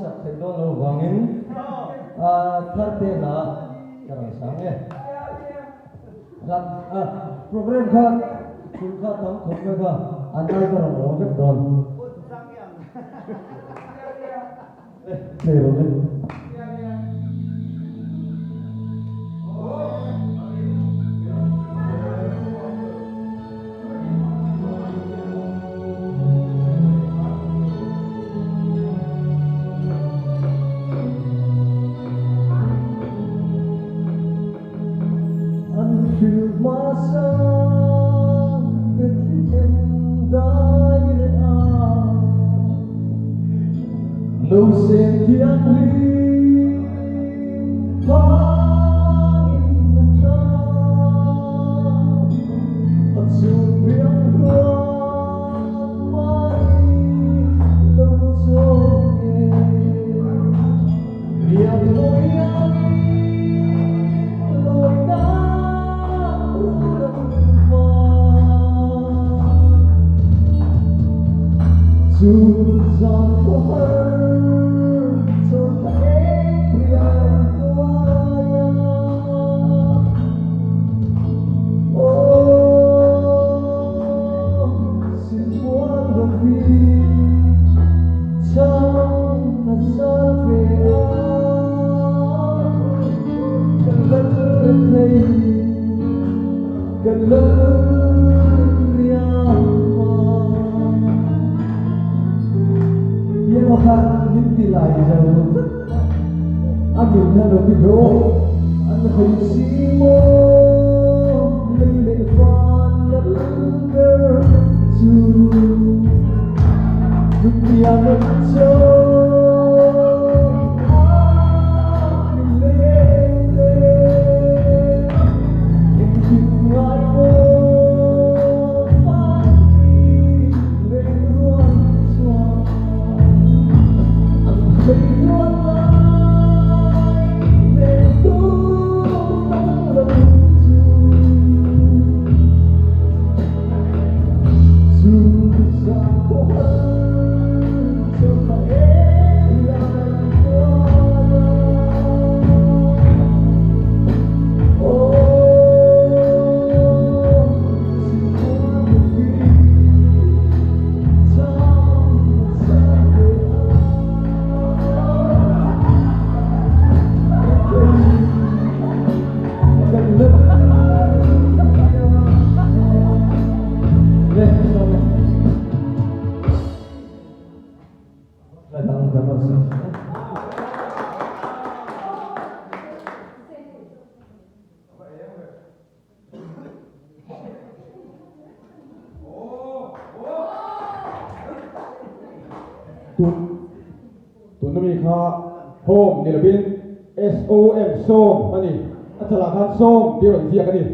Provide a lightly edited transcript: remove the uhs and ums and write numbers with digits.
sak thelo lo wangin tharte na karang sange rat program kha chul kha tam khome kha andal karang lo jek don le ro le Feel myself in thy arms. No sentient leaf hung in the dark, but soon we'll run my love Susan for her, so oh, since one of we town a salvia, can let the play, can những tỷ lại giàu anh nhìn theo được cái đồ anh thấy xí mô lên lệ phan lỡ ngơ dù lúc đi ăn đất châu mình lên lên em chừng ai môตุนมีค่าโฮมนี่ละบิน SOM ส้มอันนี้อัตราค่าส้มที่เราเสียกันนี่